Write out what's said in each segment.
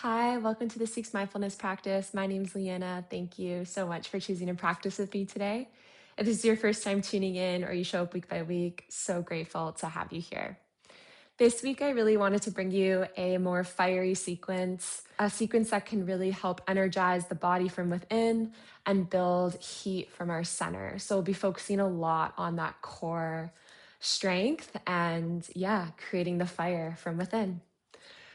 Hi, welcome to the Six Mindfulness practice. My name is Leanna. Thank you so much for choosing to practice with me today. If this is your first time tuning in or you show up week by week, so grateful to have you here. This week, I really wanted to bring you a more fiery sequence, a sequence that can really help energize the body from within and build heat from our center. So we'll be focusing a lot on that core strength and creating the fire from within.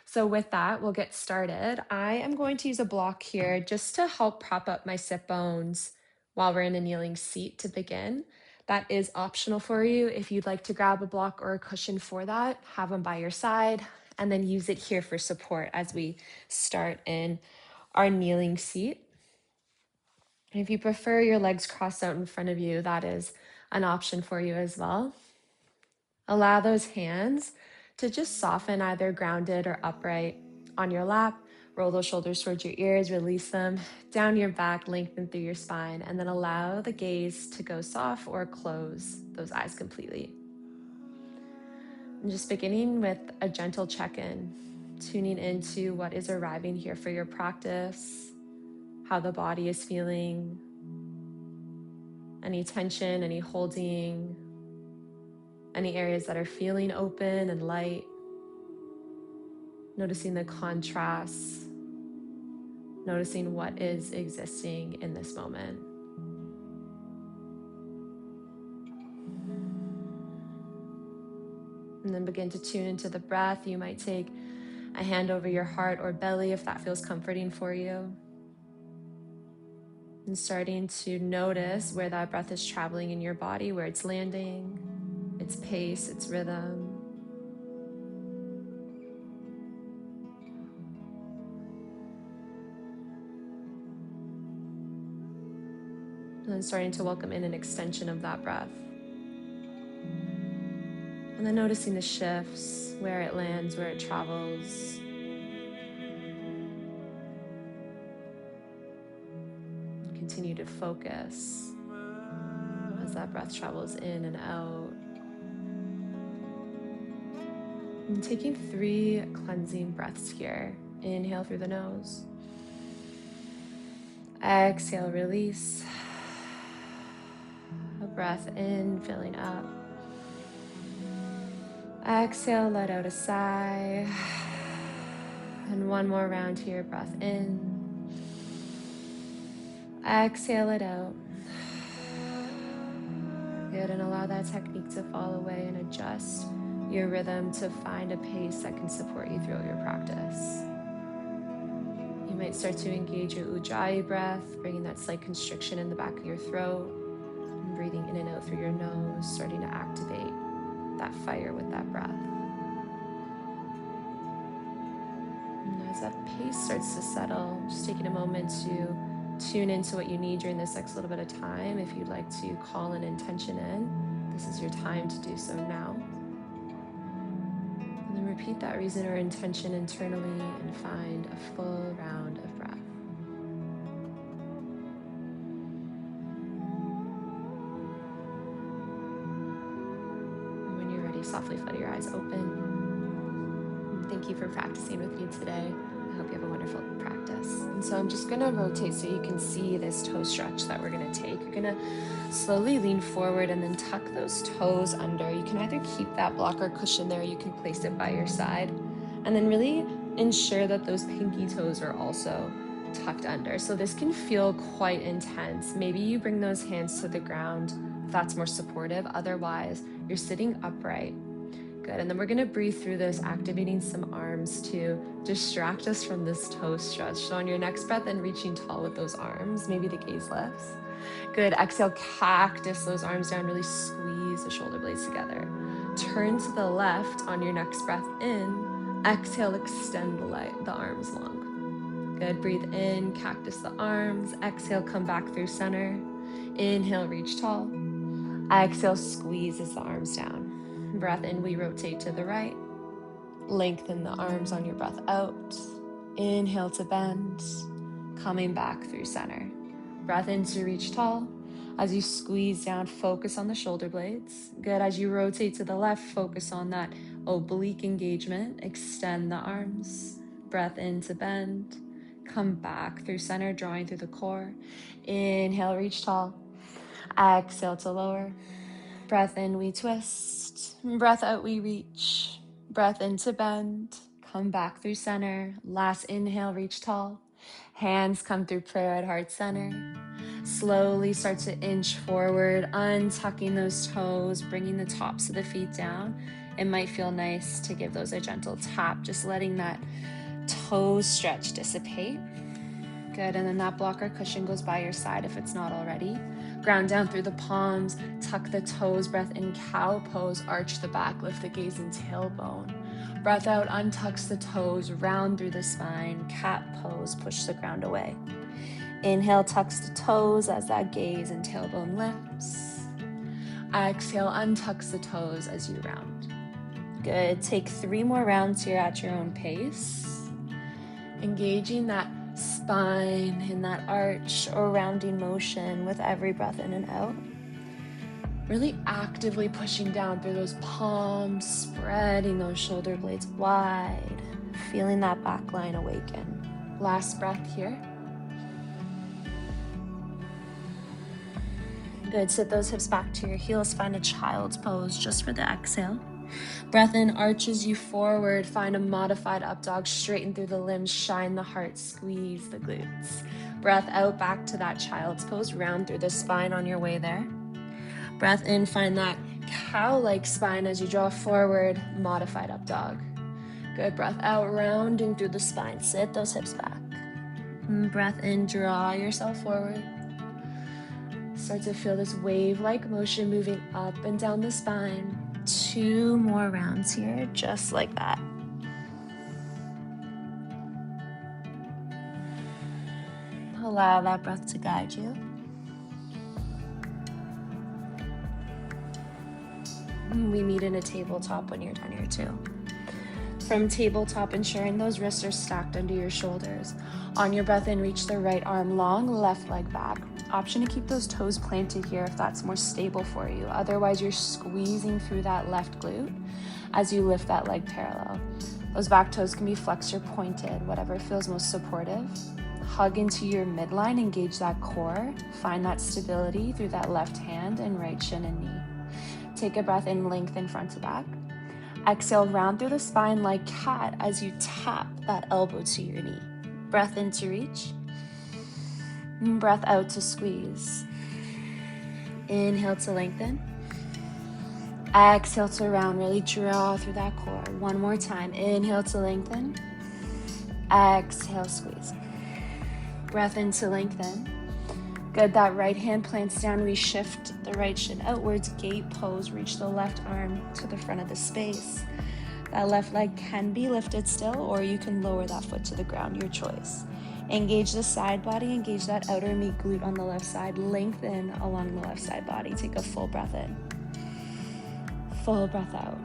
So with that, we'll get started. I am going to use a block here just to help prop up my sit bones while we're in a kneeling seat to begin. That is optional for you. If you'd like to grab a block or a cushion for that, have them by your side and then use it here for support as we start in our kneeling seat. And if you prefer your legs crossed out in front of you, that is an option for you as well. Allow those hands to just soften, either grounded or upright on your lap. Roll those shoulders towards your ears, release them down your back, lengthen through your spine, and then allow the gaze to go soft or close those eyes completely. And just beginning with a gentle check-in, tuning into what is arriving here for your practice, how the body is feeling, any tension, any holding, any areas that are feeling open and light. Noticing the contrasts, noticing what is existing in this moment. And then begin to tune into the breath. You might take a hand over your heart or belly if that feels comforting for you. And starting to notice where that breath is traveling in your body, where it's landing, its pace, its rhythm. And then starting to welcome in an extension of that breath. And then noticing the shifts, where it lands, where it travels. Continue to focus as that breath travels in and out. And taking 3 cleansing breaths here. Inhale through the nose. Exhale, release. A breath in, filling up. Exhale, let out a sigh. And one more round here, breath in. Exhale it out. Good, and allow that technique to fall away and adjust your rhythm to find a pace that can support you throughout your practice. You might start to engage your ujjayi breath, bringing that slight constriction in the back of your throat, and breathing in and out through your nose, starting to activate that fire with that breath. And as that pace starts to settle, just taking a moment to tune into what you need during this next little bit of time. If you'd like to call an intention in, this is your time to do so now. And then repeat that reason or intention internally and find a full round of breath. And when you're ready, softly flutter your eyes open. Thank you for practicing with me today. I hope you have a wonderful practice. And so I'm just gonna rotate so you can see this toe stretch that we're gonna take. You're gonna slowly lean forward and then tuck those toes under. You can either keep that block or cushion there, you can place it by your side. And then really ensure that those pinky toes are also tucked under. So this can feel quite intense. Maybe you bring those hands to the ground if that's more supportive. Otherwise, you're sitting upright. Good, and then we're gonna breathe through this, activating some arms to distract us from this toe stretch. So on your next breath in, reaching tall with those arms, maybe the gaze lifts. Good, exhale, cactus those arms down, really squeeze the shoulder blades together. Turn to the left on your next breath in. Exhale, extend the arms long. Good, breathe in, cactus the arms. Exhale, come back through center. Inhale, reach tall. Exhale, squeezes the arms down. Breath in, we rotate to the right. Lengthen the arms on your breath out. Inhale to bend, coming back through center. Breath in to reach tall. As you squeeze down, focus on the shoulder blades. Good, as you rotate to the left, focus on that oblique engagement. Extend the arms. Breath in to bend. Come back through center, drawing through the core. Inhale, reach tall. Exhale to lower. Breath in, we twist. Breath out, we reach. Breath in to bend. Come back through center. Last inhale, reach tall. Hands come through prayer at heart center. Slowly start to inch forward, untucking those toes, bringing the tops of the feet down. It might feel nice to give those a gentle tap, just letting that toe stretch dissipate. Good, and then that blocker cushion goes by your side if it's not already. Ground down through the palms, tuck the toes, breath in, cow pose, arch the back, lift the gaze and tailbone. Breath out, untucks the toes, round through the spine, cat pose, push the ground away. Inhale, tucks the toes as that gaze and tailbone lifts. Exhale, untucks the toes as you round. Good, take 3 more rounds here at your own pace. Engaging that spine in that arch or rounding motion with every breath in and out. Really actively pushing down through those palms, spreading those shoulder blades wide, feeling that back line awaken. Last breath here. Good, sit those hips back to your heels, find a child's pose just for the exhale. Breath in arches you forward, find a modified up dog, straighten through the limbs, shine the heart, squeeze the glutes. Breath out, back to that child's pose, round through the spine on your way there. Breath in, find that cow-like spine as you draw forward, modified up dog. Good, breath out, rounding through the spine, sit those hips back. Breath in, draw yourself forward. Start to feel this wave-like motion moving up and down the spine. 2 more rounds here, just like that. Allow that breath to guide you. We meet in a tabletop when you're done here too. From tabletop, ensuring those wrists are stacked under your shoulders. On your breath in, reach the right arm long, left leg back. Option to keep those toes planted here if that's more stable for you. Otherwise, you're squeezing through that left glute as you lift that leg parallel. Those back toes can be flexed or pointed, whatever feels most supportive. Hug into your midline, engage that core. Find that stability through that left hand and right shin and knee. Take a breath in, lengthen front to back. Exhale, round through the spine like cat as you tap that elbow to your knee. Breath in to reach. Breath out to squeeze. Inhale to lengthen. Exhale to round, really draw through that core. One more time. Inhale to lengthen. Exhale, squeeze. Breath in to lengthen. Good, that right hand plants down, we shift the right shin outwards, gate pose, reach the left arm to the front of the space. That left leg can be lifted still, or you can lower that foot to the ground, your choice. Engage the side body, engage that outer meat glute on the left side, lengthen along the left side body. Take a full breath in, full breath out.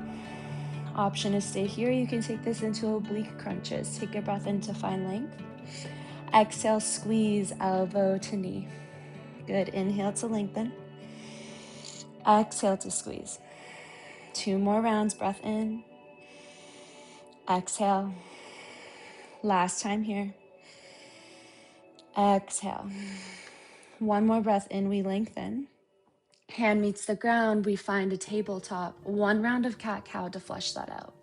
Option is stay here, you can take this into oblique crunches. Take a breath in to find length. Exhale, squeeze elbow to knee. Good, inhale to lengthen. Exhale to squeeze. 2 more rounds, breath in. Exhale. Last time here. Exhale. 1 more breath in, we lengthen. Hand meets the ground, we find a tabletop. 1 round of cat-cow to flush that out.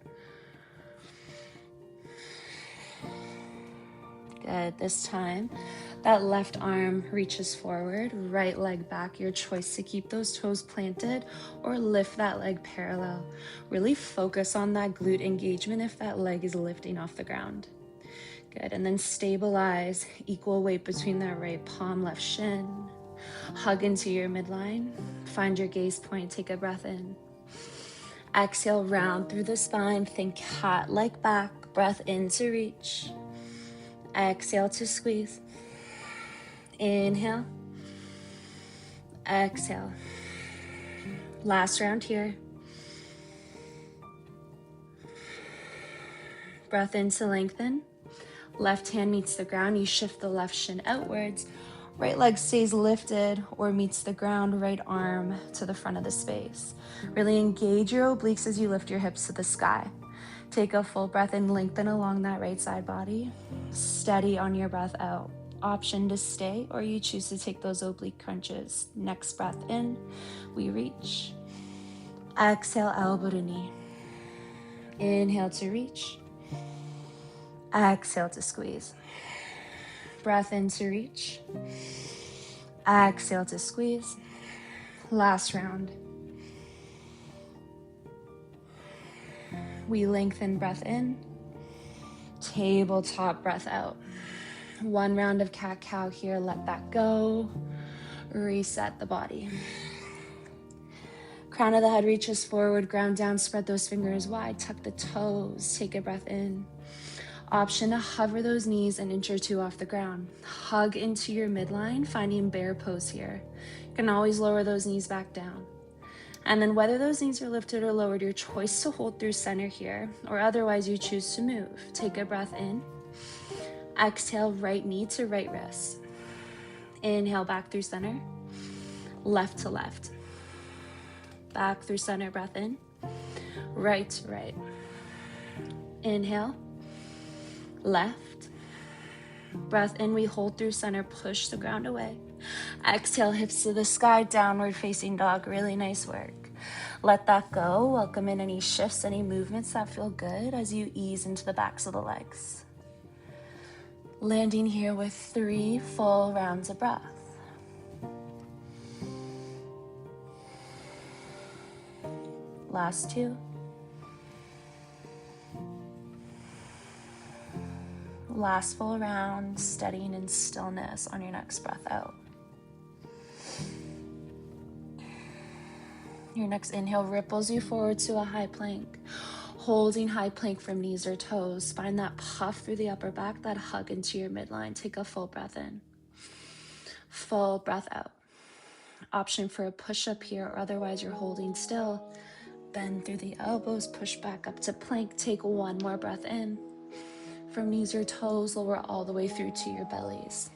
Good, this time, that left arm reaches forward, right leg back, your choice to keep those toes planted or lift that leg parallel. Really focus on that glute engagement if that leg is lifting off the ground. Good, and then stabilize, equal weight between that right palm, left shin. Hug into your midline, find your gaze point, take a breath in. Exhale, round through the spine, think cat-like back, breath in to reach. Exhale to squeeze. Inhale. Exhale. Last round here. Breath in to lengthen. Left hand meets the ground. You shift the left shin outwards. Right leg stays lifted or meets the ground. Right arm to the front of the space. Really engage your obliques as you lift your hips to the sky. Take a full breath and lengthen along that right side body. Steady on your breath out. Option to stay, or you choose to take those oblique crunches. Next breath in, we reach. Exhale, elbow to knee. Inhale to reach. Exhale to squeeze. Breath in to reach. Exhale to squeeze. Last round. We lengthen breath in. Tabletop breath out. One round of cat-cow here. Let that go. Reset the body. Crown of the head reaches forward, ground down, spread those fingers wide, tuck the toes, take a breath in. Option to hover those knees an inch or two off the ground. Hug into your midline, finding bear pose here. You can always lower those knees back down. And then whether those knees are lifted or lowered, your choice to hold through center here, or otherwise you choose to move. Take a breath in. Exhale, right knee to right wrist. Inhale, back through center. Left to left. Back through center, breath in. Right to right. Inhale. Left. Breath in, we hold through center, push the ground away. Exhale, hips to the sky, downward facing dog. Really nice work. Let that go. Welcome in any shifts, any movements that feel good as you ease into the backs of the legs. Landing here with 3 full rounds of breath. Last 2. Last full round, steadying in stillness on your next breath out. Your next inhale ripples you forward to a high plank. Holding high plank from knees or toes. Find that puff through the upper back, that hug into your midline. Take a full breath in. Full breath out. Option for a push-up here, or otherwise you're holding still. Bend through the elbows, push back up to plank. Take one more breath in. From knees or toes, lower all the way through to your bellies.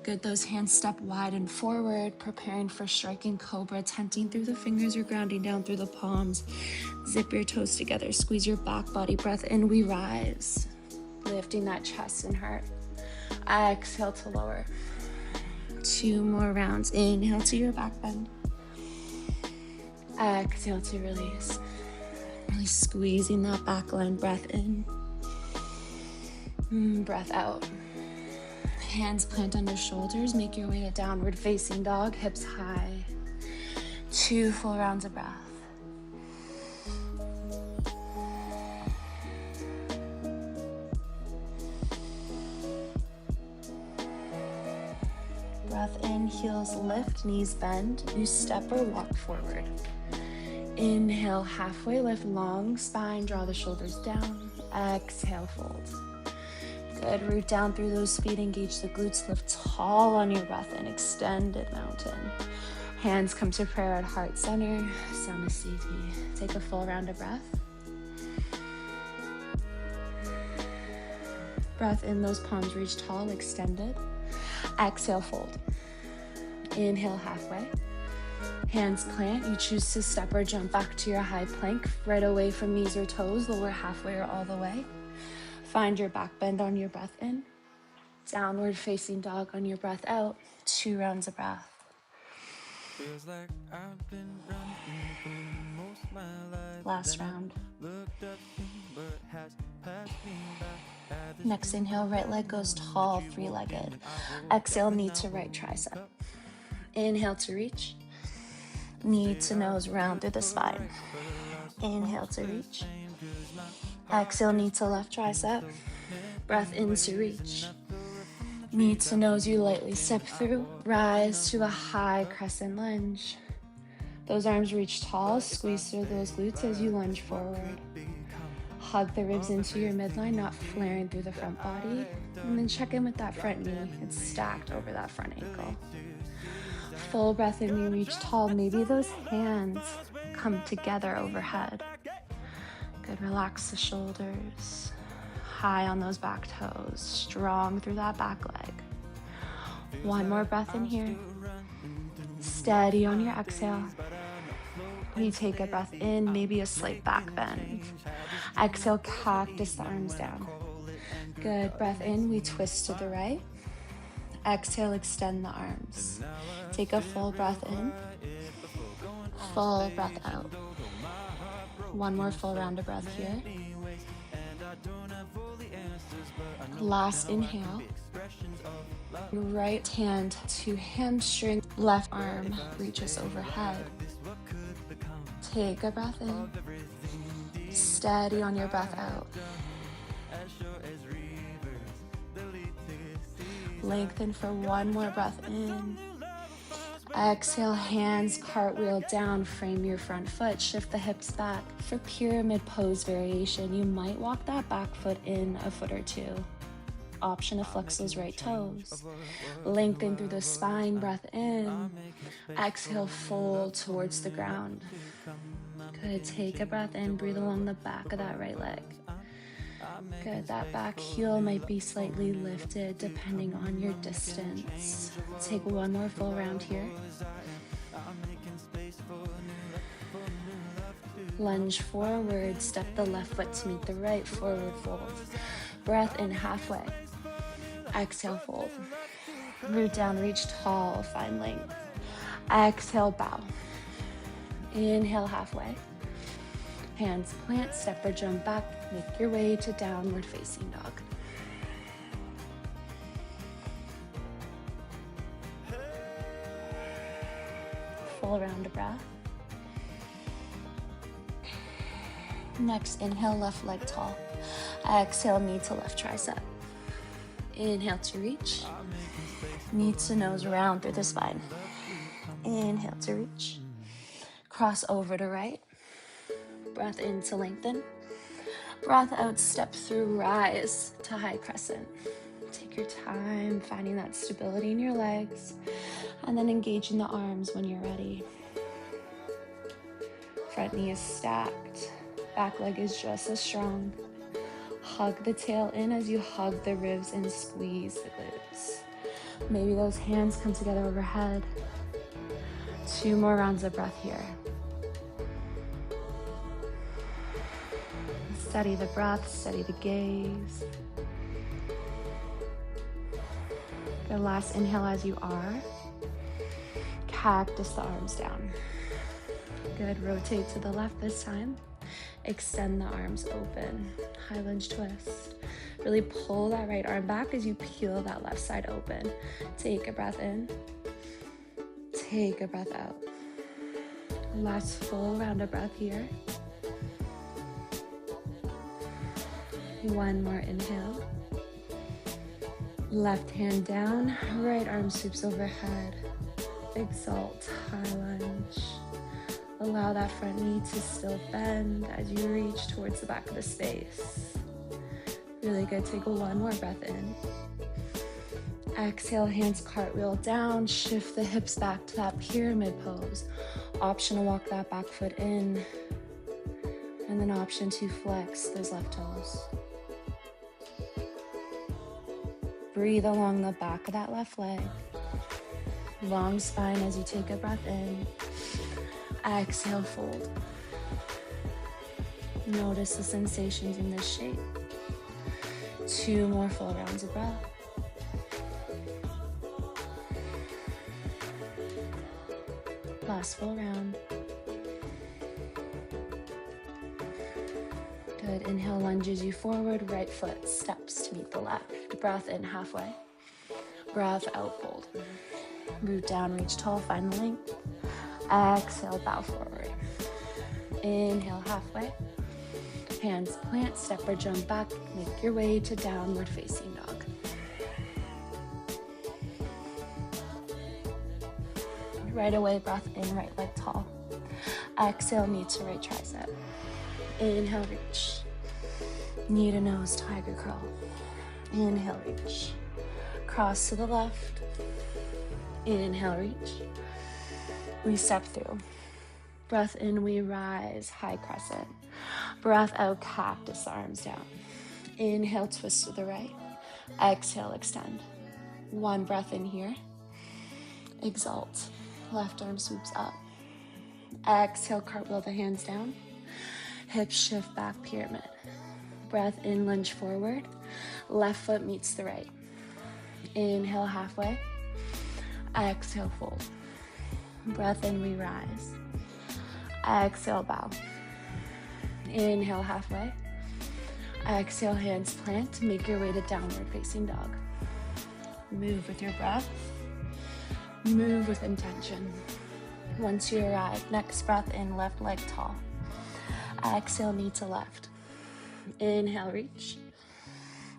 Good, those hands step wide and forward, preparing for striking cobra, tenting through the fingers or grounding down through the palms. Zip your toes together, squeeze your back body, breath in, we rise. Lifting that chest and heart. Exhale to lower. 2 more rounds. Inhale to your back bend. Exhale to release. Really squeezing that back line, breath in. Breath out. Hands plant under shoulders. Make your way to downward facing dog, hips high. 2 full rounds of breath. Breath in, heels lift, knees bend. You step or walk forward. Inhale, halfway lift, long spine, draw the shoulders down. Exhale, fold. Good, root down through those feet, engage the glutes, lift tall on your breath in, extended mountain. Hands come to prayer at heart center, Samasthiti. Take a full round of breath. Breath in, those palms reach tall, extended. Exhale, fold. Inhale, halfway. Hands plant, you choose to step or jump back to your high plank, right away from knees or toes, lower halfway or all the way. Find your back bend on your breath in. Downward facing dog on your breath out. 2 rounds of breath. Feels like I've been running for most of my life. Last round. Next inhale, right leg goes tall, 3-legged. Exhale, knee to right tricep. Inhale to reach. Knee to nose, round through the spine. Inhale to reach. Exhale, knee to left tricep. Breath in to reach. Knee to nose, you lightly step through. Rise to a high crescent lunge. Those arms reach tall, squeeze through those glutes as you lunge forward. Hug the ribs into your midline, not flaring through the front body. And then check in with that front knee. It's stacked over that front ankle. Full breath in, you reach tall. Maybe those hands come together overhead. Good, relax the shoulders. High on those back toes. Strong through that back leg. One more breath in here. Steady on your exhale. We take a breath in, maybe a slight back bend. Exhale, cactus the arms down. Good, breath in, we twist to the right. Exhale, extend the arms. Take a full breath in, full breath out. One more full round of breath here. Last inhale. Right hand to hamstring, left arm reaches overhead. Take a breath in. Steady on your breath out. Lengthen for one more breath in. Exhale, hands cartwheel down, frame your front foot, shift the hips back. For pyramid pose variation, you might walk that back foot in a foot or two. Option to flex those right toes. Lengthen through the spine, breath in. Exhale, fold towards the ground. Good, take a breath in, breathe along the back of that right leg. Good, that back heel might be slightly lifted depending on your distance. Take one more full round here. Lunge forward, step the left foot to meet the right, forward fold. Breath in halfway. Exhale, fold. Root down, reach tall, find length. Exhale, bow. Inhale, halfway. Hands plant, step or jump back, make your way to downward facing dog. Full round of breath. Next, inhale, left leg tall. Exhale, knee to left tricep. Inhale to reach. Knee to nose round through the spine. Inhale to reach. Cross over to right. Breath in to lengthen. Breath out, step through, rise to high crescent. Take your time finding that stability in your legs and then engaging the arms when you're ready. Front knee is stacked. Back leg is just as strong. Hug the tail in as you hug the ribs and squeeze the glutes. Maybe those hands come together overhead. 2 more rounds of breath here. Steady the breath, steady the gaze. Good, last inhale as you are. Cactus the arms down. Good, rotate to the left this time. Extend the arms open. High lunge twist. Really pull that right arm back as you peel that left side open. Take a breath in. Take a breath out. Last full round of breath here. One more inhale. Left hand down, right arm sweeps overhead. Exalt, high lunge. Allow that front knee to still bend as you reach towards the back of the space. Really good, take one more breath in. Exhale, hands cartwheel down, shift the hips back to that pyramid pose. Option to walk that back foot in. And then option to flex those left toes. Breathe along the back of that left leg. Long spine as you take a breath in. Exhale, fold. Notice the sensations in this shape. 2 more full rounds of breath. Last full round. Good, inhale lunges you forward, right foot steps to meet the left. Breath in halfway. Breath out, fold. Root down, reach tall, find the length. Exhale, bow forward. Inhale, halfway. Hands plant, step or jump back. Make your way to downward facing dog. Right away, breath in, right leg tall. Exhale, knee to right tricep. Inhale, reach. Knee to nose, tiger curl. Inhale, reach. Cross to the left. Inhale, reach. We step through. Breath in, we rise, high crescent. Breath out, cactus, arms down. Inhale, twist to the right. Exhale, extend. 1 breath in here. Exalt. Left arm sweeps up. Exhale, cartwheel the hands down. Hips shift back, pyramid. Breath in, lunge forward. Left foot meets the right. Inhale, halfway. Exhale, fold. Breath in, we rise. Exhale, bow. Inhale, halfway. Exhale, hands plant. Make your way to downward facing dog. Move with your breath. Move with intention. Once you arrive, next breath in, left leg tall. Exhale, knee to left. Inhale, reach.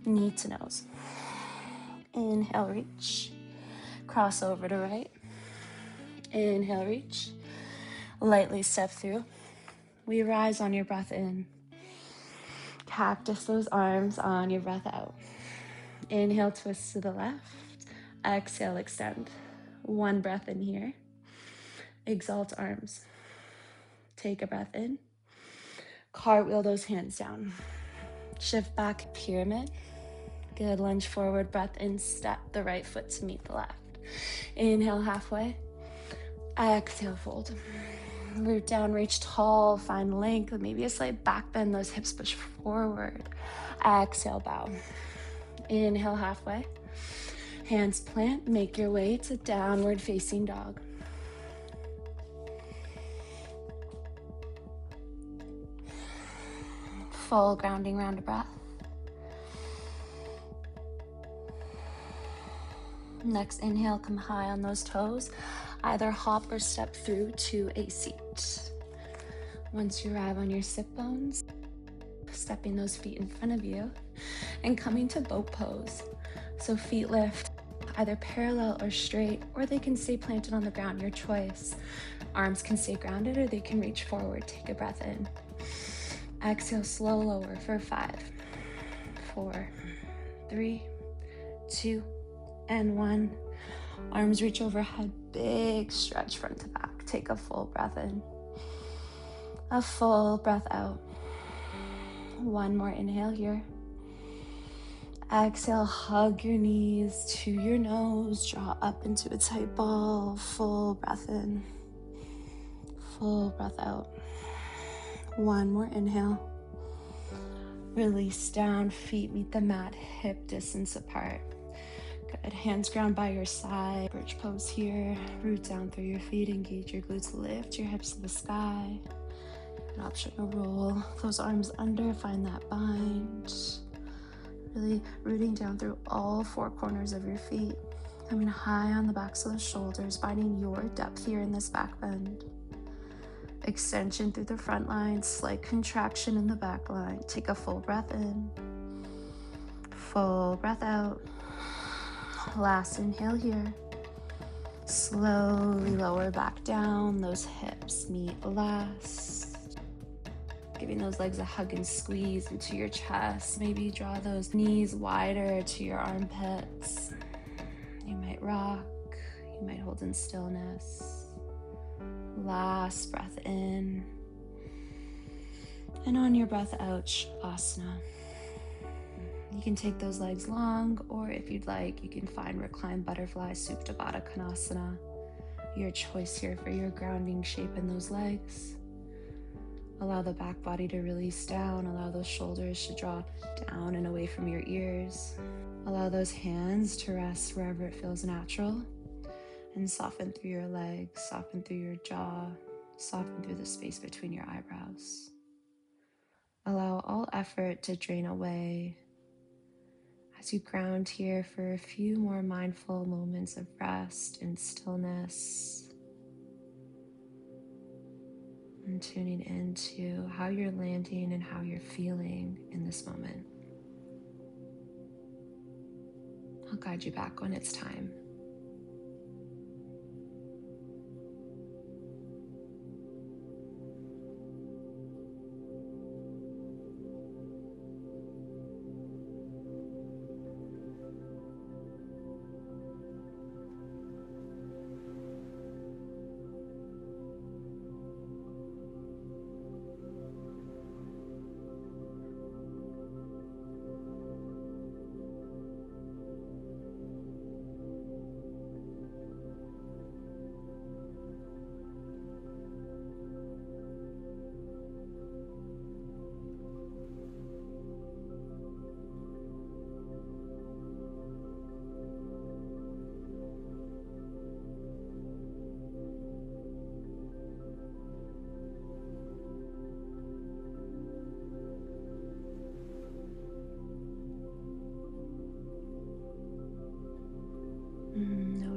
Knee to nose. Inhale, reach. Cross over to right. Inhale, reach. Lightly step through. We rise on your breath in. Cactus those arms on your breath out. Inhale, twist to the left. Exhale, extend. One breath in here. Exalt arms. Take a breath in. Cartwheel those hands down. Shift back, pyramid. Good, lunge forward, breath in, step the right foot to meet the left. Inhale, halfway. Exhale, fold. Root down, reach tall, find length, maybe a slight back bend, those hips push forward. Exhale, bow. Inhale, halfway. Hands plant, make your way to downward facing dog. Full grounding round of breath. Next inhale, come high on those toes. Either hop or step through to a seat. Once you arrive on your sit bones, stepping those feet in front of you and coming to boat pose. So feet lift either parallel or straight, or they can stay planted on the ground, your choice. Arms can stay grounded or they can reach forward. Take a breath in. Exhale, slow lower for 5, 4, 3, 2, and 1. Arms reach overhead, big stretch front to back. Take a full breath in. A full breath out. One more inhale here. Exhale, hug your knees to your nose, draw up into a tight ball. Full breath in. Full breath out. One more inhale. Release down, feet meet the mat, hip distance apart. Good, hands ground by your side. Birch pose here. Root down through your feet, engage your glutes, lift your hips to the sky. An optional roll. Those arms under, find that bind. Really rooting down through all 4 corners of your feet. Coming high on the backs of the shoulders, finding your depth here in this back bend. Extension through the front line, slight contraction in the back line. Take a full breath in. Full breath out. Last inhale here. Slowly lower back down. Those hips meet last. Giving those legs a hug and squeeze into your chest. Maybe draw those knees wider to your armpits. You might rock. You might hold in stillness. Last breath in. And on your breath out, Shavasana. You can take those legs long, or if you'd like, you can find reclined butterfly, Supta Baddha Konasana. Your choice here for your grounding shape in those legs. Allow the back body to release down. Allow those shoulders to draw down and away from your ears. Allow those hands to rest wherever it feels natural. And soften through your legs, soften through your jaw, soften through the space between your eyebrows. Allow all effort to drain away as you ground here for a few more mindful moments of rest and stillness. And tuning into how you're landing and how you're feeling in this moment. I'll guide you back when it's time.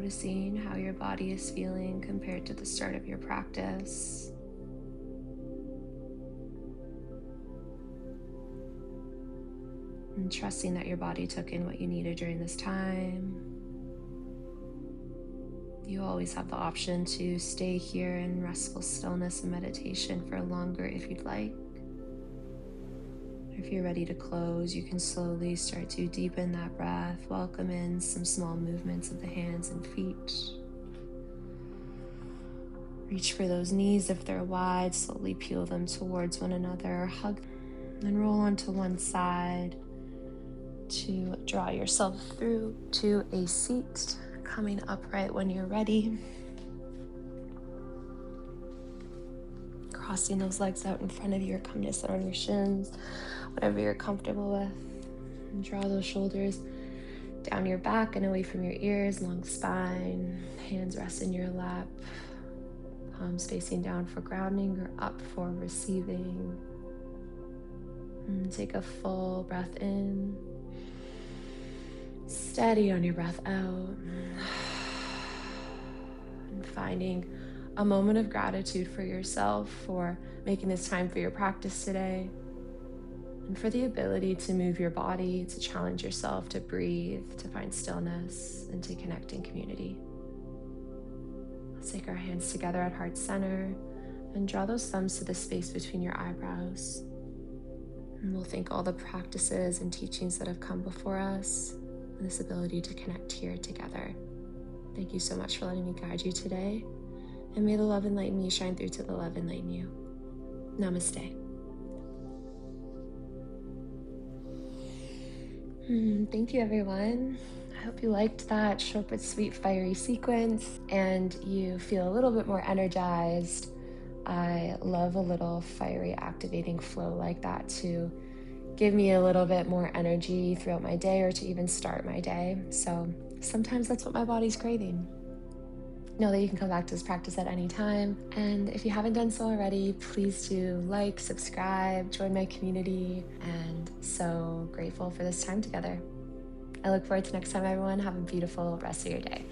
noticing how your body is feeling compared to the start of your practice. And trusting that your body took in what you needed during this time. You always have the option to stay here in restful stillness and meditation for longer if you'd like. If you're ready to close, you can slowly start to deepen that breath, welcome in some small movements of the hands and feet. Reach for those knees if they're wide, slowly peel them towards one another, hug, and roll onto one side to draw yourself through to a seat, coming upright when you're ready. Crossing those legs out in front of you, or come to sit on your shins, whatever you're comfortable with. And draw those shoulders down your back and away from your ears, long spine. Hands rest in your lap. Palms facing down for grounding or up for receiving. And take a full breath in. Steady on your breath out. And finding a moment of gratitude for yourself for making this time for your practice today, and for the ability to move your body, to challenge yourself, to breathe, to find stillness, and to connect in community. Let's take our hands together at heart center and draw those thumbs to the space between your eyebrows. And we'll thank all the practices and teachings that have come before us, and this ability to connect here together. Thank you so much for letting me guide you today. And may the love enlighten me shine through to the love enlighten you. Namaste. Thank you, everyone. I hope you liked that short but sweet fiery sequence and you feel a little bit more energized. I love a little fiery activating flow like that to give me a little bit more energy throughout my day or to even start my day. So sometimes that's what my body's craving. Know that you can come back to this practice at any time. And if you haven't done so already, please do like, subscribe, join my community, and so grateful for this time together. I look forward to next time, everyone. Have a beautiful rest of your day.